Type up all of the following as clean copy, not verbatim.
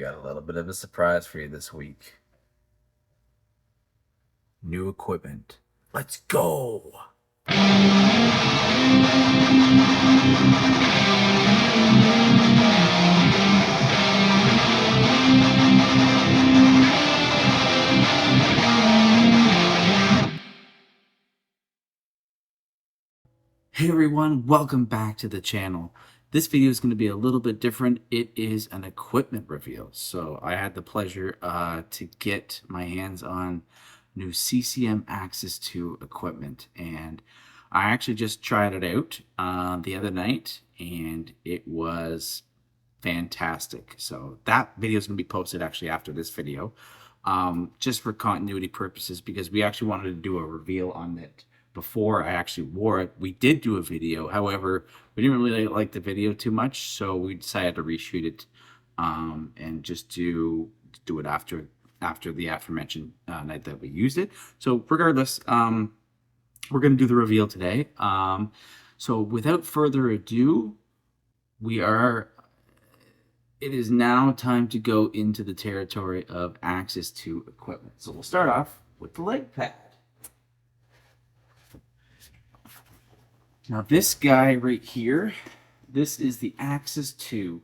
got a little bit of a surprise for you this week. New equipment. Let's go! Hey everyone, welcome back to the channel. This video is going to be a little bit different. It is an equipment reveal. So I had the pleasure to get my hands on new CCM Access 2 equipment, and I actually just tried it out the other night, and it was fantastic. So that video is going to be posted actually after this video, just for continuity purposes, because we actually wanted to do a reveal on it before I actually wore it. We did do a video, however, we didn't really like the video too much, so we decided to reshoot it and just do it after the aforementioned night that we used it. So regardless, we're going to do the reveal today. So without further ado, it is now time to go into the territory of Access 2 equipment. So we'll start off with the leg pad. Now this guy right here, this is the Access 2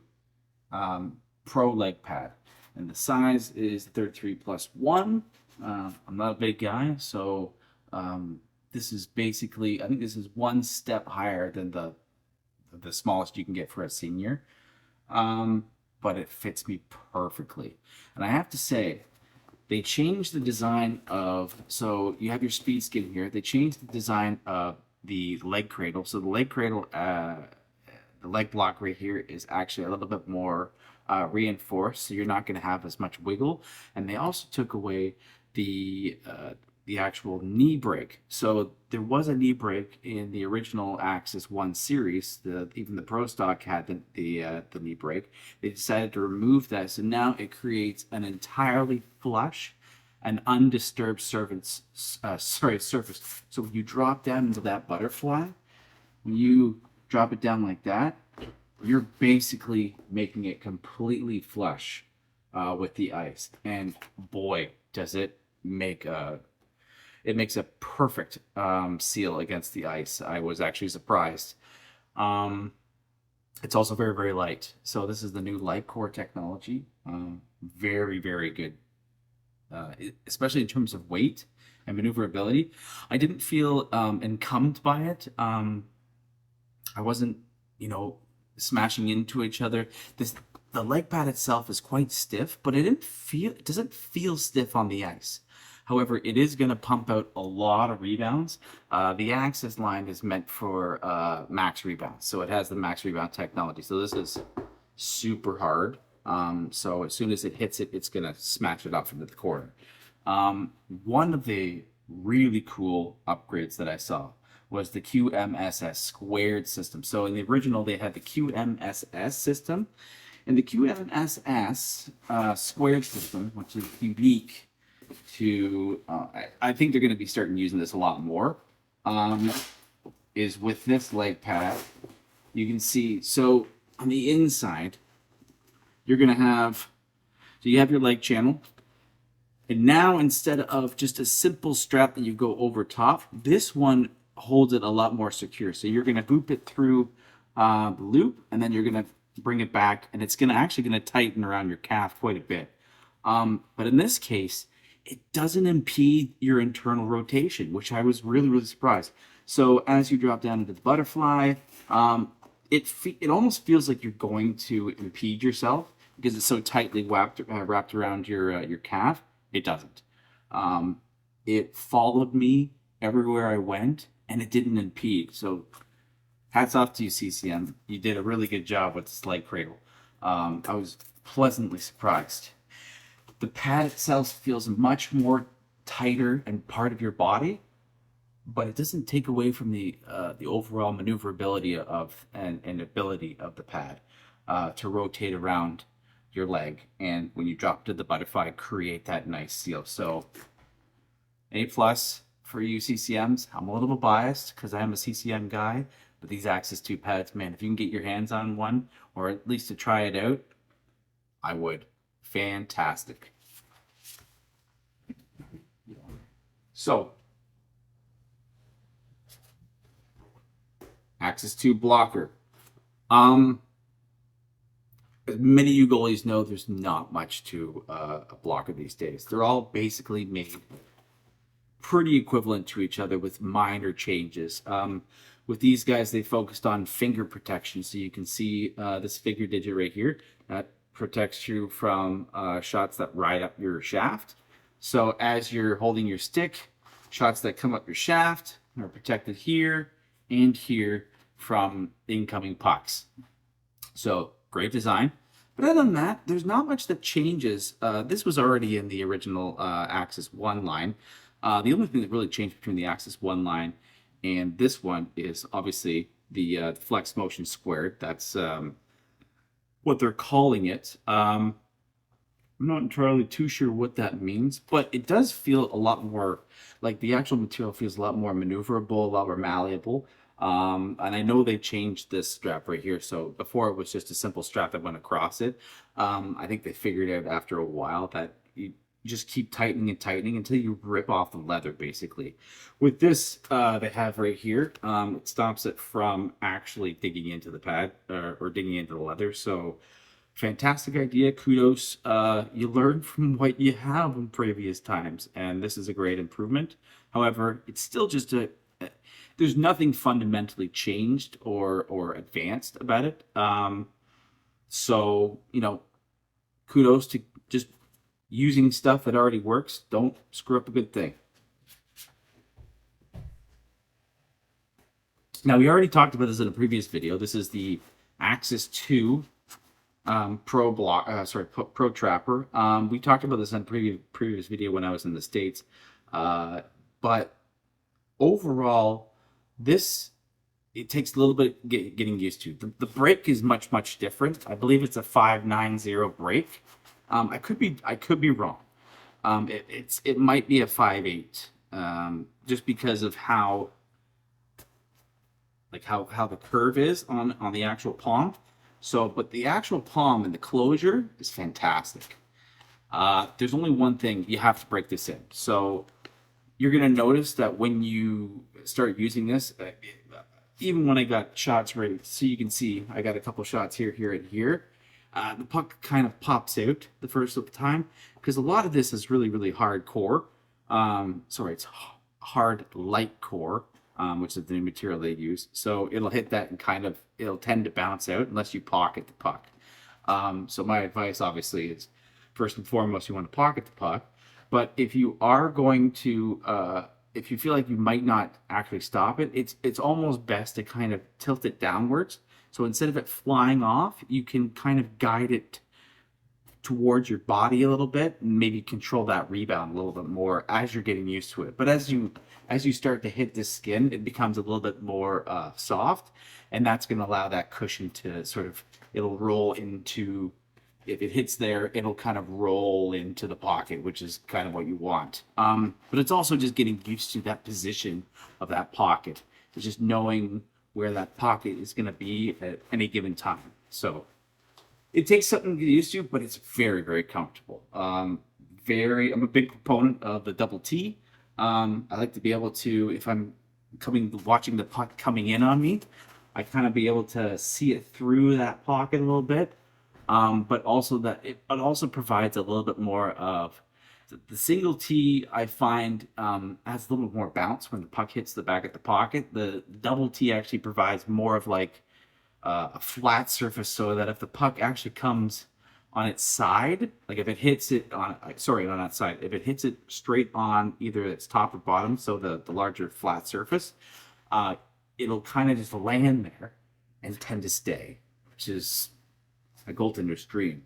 Pro leg pad, and the size is 33+1. I'm not a big guy, so this is basically, I think this is one step higher than the smallest you can get for a senior, but it fits me perfectly. And I have to say, they changed the design of, so you have your speed skin here, they changed the design of the leg cradle. So the leg cradle, the leg block right here is actually a little bit more reinforced, so you're not going to have as much wiggle. And they also took away the actual knee brake. So there was a knee brake in the original Access 1 series. Even the Pro stock had the knee brake. They decided to remove that, so now it creates an entirely flush, an undisturbed surface. So when you drop down into that butterfly, when you drop it down like that, you're basically making it completely flush with the ice. And boy, does it make it makes a perfect seal against the ice. I was actually surprised. It's also very, very light. So this is the new light core technology. Very, very good. Especially in terms of weight and maneuverability. I didn't feel encumbered by it. I wasn't, smashing into each other. The leg pad itself is quite stiff, but it doesn't feel stiff on the ice. However, it is going to pump out a lot of rebounds. The Access line is meant for max rebounds, so it has the max rebound technology. So this is super hard. So as soon as it hits it, it's going to smash it up into the corner. One of the really cool upgrades that I saw was the QMSS squared system. So in the original, they had the QMSS system, and the QMSS squared system, which is unique to, I think they're going to be starting using this a lot more, is with this leg pad. You can see, so on the inside, you're going to have, so you have your leg channel, and now instead of just a simple strap that you go over top, this one holds it a lot more secure. So you're going to hoop it through the loop, and then you're going to bring it back, and it's actually going to tighten around your calf quite a bit. But in this case, it doesn't impede your internal rotation, which I was really, really surprised. So as you drop down into the butterfly, it almost feels like you're going to impede yourself because it's so tightly wrapped around your calf. It doesn't. It followed me everywhere I went, and it didn't impede. So hats off to you, CCM. You did a really good job with this leg cradle. I was pleasantly surprised. The pad itself feels much more tighter and part of your body, but it doesn't take away from the overall maneuverability and ability of the pad to rotate around your leg, and when you drop to the butterfly, create that nice seal. So A+ for you CCMs. I'm a little bit biased because I am a CCM guy, but these Access 2 pads, man, if you can get your hands on one, or at least to try it out, I would. fantastic. So, Axis 2 blocker. As many of you goalies know, there's not much to a blocker these days. They're all basically made pretty equivalent to each other with minor changes. With these guys, they focused on finger protection. So you can see this finger digit right here. That protects you from shots that ride up your shaft. So as you're holding your stick, shots that come up your shaft are protected here and here from incoming pucks. So great design. But other than that, there's not much that changes. This was already in the original Axis 1 line. The only thing that really changed between the Axis 1 line and this one is obviously the flex motion squared. That's what they're calling it. I'm not entirely too sure what that means, but it does feel a lot more like the actual material feels a lot more maneuverable, a lot more malleable. And I know they changed this strap right here. So before it was just a simple strap that went across it. I think they figured out after a while that you just keep tightening and tightening until you rip off the leather, basically. With this, they have right here, it stops it from actually digging into the pad or digging into the leather. So fantastic idea. Kudos. You learn from what you have in previous times, and this is a great improvement. However, it's still just there's nothing fundamentally changed or advanced about it. So, kudos to just using stuff that already works. Don't screw up a good thing. Now, we already talked about this in a previous video. This is the Axis 2 Pro Trapper. We talked about this in a previous video when I was in the States. But overall, it takes a little bit getting used to. The brake is much different. I believe it's a 590 brake. I could be wrong. It might be a 5.8, just because of how the curve is on the actual palm. So, but the actual palm and the closure is fantastic. There's only one thing: you have to break this in. So you're gonna notice that when you start using this, even when I got shots ready, so you can see I got a couple shots here, and here. The puck kind of pops out the first time because a lot of this is really hard core. It's hard light core, which is the new material they use. So it'll hit that and it'll tend to bounce out unless you pocket the puck. So my advice obviously is first and foremost, you want to pocket the puck. But if you are going to, if you feel like you might not actually stop it, it's almost best to kind of tilt it downwards. So instead of it flying off, you can kind of guide it towards your body a little bit and maybe control that rebound a little bit more as you're getting used to it. But as you start to hit this skin, it becomes a little bit more soft, and that's going to allow that cushion to it'll roll into. If it hits there, it'll kind of roll into the pocket, which is kind of what you want. But it's also just getting used to that position of that pocket. It's just knowing where that pocket is going to be at any given time. So it takes something to get used to, but it's very comfortable. I'm a big proponent of the double T. I like to be able to, if I'm watching the puck coming in on me, I kind of be able to see it through that pocket a little bit. But also that it also provides a little bit more of the single T. I find has a little bit more bounce when the puck hits the back of the pocket. The double T actually provides more of like a flat surface, so that if the puck actually comes on its side, like if it hits it on that side, if it hits it straight on either its top or bottom, so the larger flat surface, it'll kind of just land there and tend to stay, which is a goaltender's dream,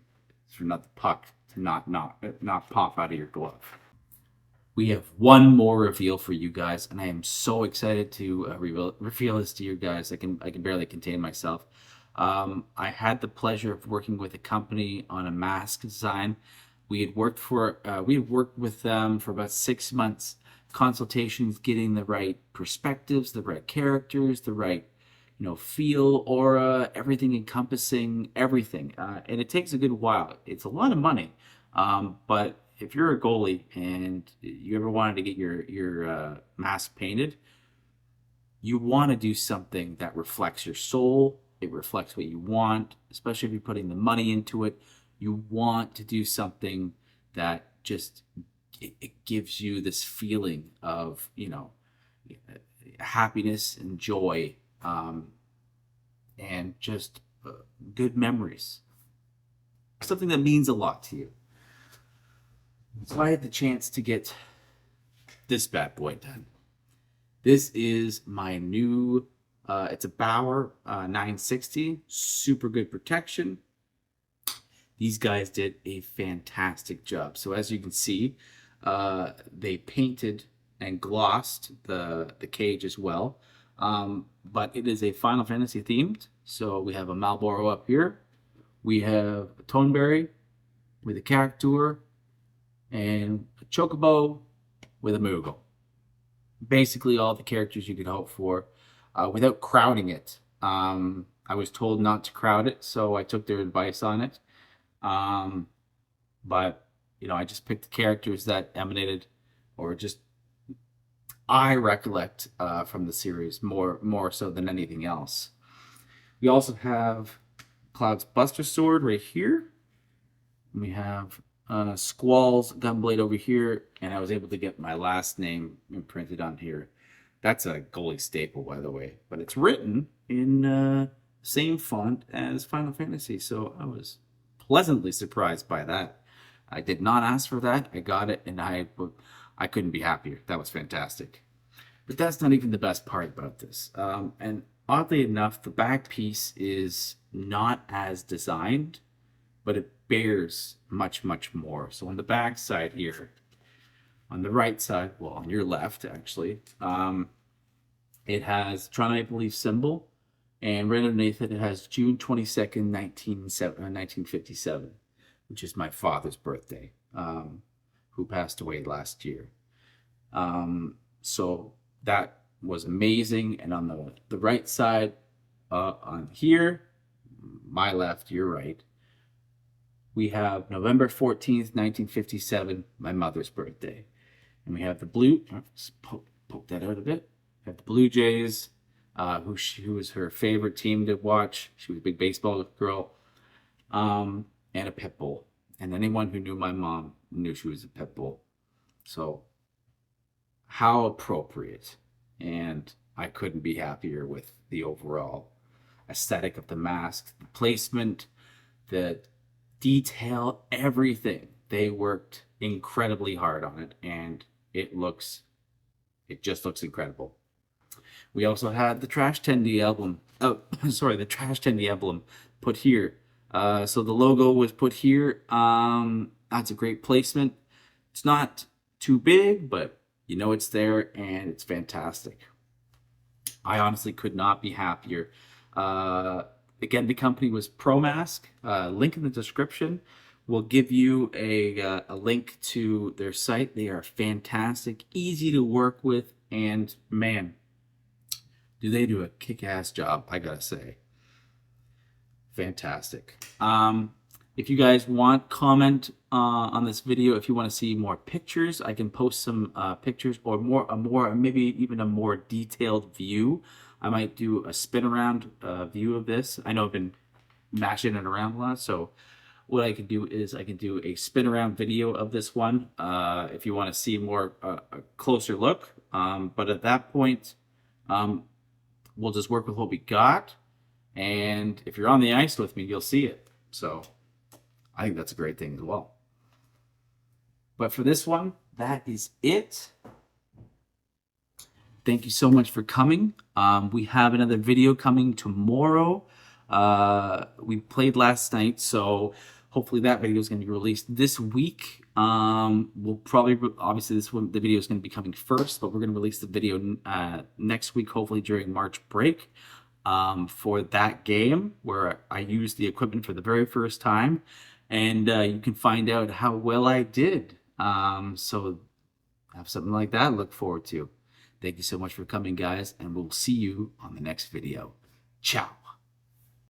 for not the puck to not pop out of your glove. We have one more reveal for you guys, and I am so excited to reveal this to you guys. I can barely contain myself. I had the pleasure of working with a company on a mask design. We had worked with them for about 6 months, consultations, getting the right perspectives, the right characters, the right feel, aura, everything encompassing everything. And it takes a good while. It's a lot of money. But if you're a goalie and you ever wanted to get your mask painted, you want to do something that reflects your soul. It reflects what you want, especially if you're putting the money into it. You want to do something that just it gives you this feeling of happiness and joy, and just good memories. Something that means a lot to you. So I had the chance to get this bad boy done. This is my new, it's a Bauer 960, super good protection. These guys did a fantastic job. So as you can see, they painted and glossed the cage as well. But it is a Final Fantasy themed. So we have a Malboro up here. We have a Toneberry with a Cactuar and a Chocobo with a Moogle. Basically all the characters you could hope for without crowding it. I was told not to crowd it, so I took their advice on it. But I just picked the characters that emanated, or just I recollect from the series more so than anything else. We also have Cloud's Buster Sword right here. We have Squall's Gunblade over here, and I was able to get my last name imprinted on here. That's a goalie staple, by the way, but it's written in same font as Final Fantasy, so I was pleasantly surprised by that. I did not ask for that. I got it, and I couldn't be happier. That was fantastic. But that's not even the best part about this. And oddly enough, the back piece is not as designed, but it bears much, much more. So on the back side here, on the right side, well, on your left, actually, it has Toronto Maple Leaf symbol, and right underneath it, it has June 22nd, 1957, which is my father's birthday, who passed away last year. So that was amazing. And on the right side, on here, my left, your right, we have November 14th, 1957, my mother's birthday. And we have the blue, let's poke that out a bit. We have the Blue Jays, who was her favorite team to watch. She was a big baseball girl, and a pit bull. And anyone who knew my mom knew she was a pit bull. So how appropriate. And I couldn't be happier with the overall aesthetic of the mask, the placement, the detail, everything. They worked incredibly hard on it, and it just looks incredible. We also had the Trash Tendy album. Oh, sorry, the Trash Tendy emblem put here. So the logo was put here. That's a great placement. It's not too big, but it's there, and it's fantastic. I honestly could not be happier. Again, the company was ProMask. Link in the description. We'll give you a link to their site. They are fantastic, easy to work with, and man, do they do a kick-ass job, I gotta say. Fantastic. If you guys want, comment on this video. If you want to see more pictures, I can post some pictures, or maybe even a more detailed view. I might do a spin around view of this. I know I've been mashing it around a lot, so what I can do is I can do a spin around video of this one if you want to see more a closer look. But at that point, we'll just work with what we got. And if you're on the ice with me, you'll see it. So I think that's a great thing as well. But for this one, that is it. Thank you so much for coming. We have another video coming tomorrow. We played last night, so hopefully that video is going to be released this week. We'll probably, obviously the video is going to be coming first, but we're going to release the video next week, hopefully during March break, for that game where I used the equipment for the very first time, and you can find out how well I did. So have something like that to look forward to. Thank you so much for coming, guys, and we'll see you on the next video. Ciao.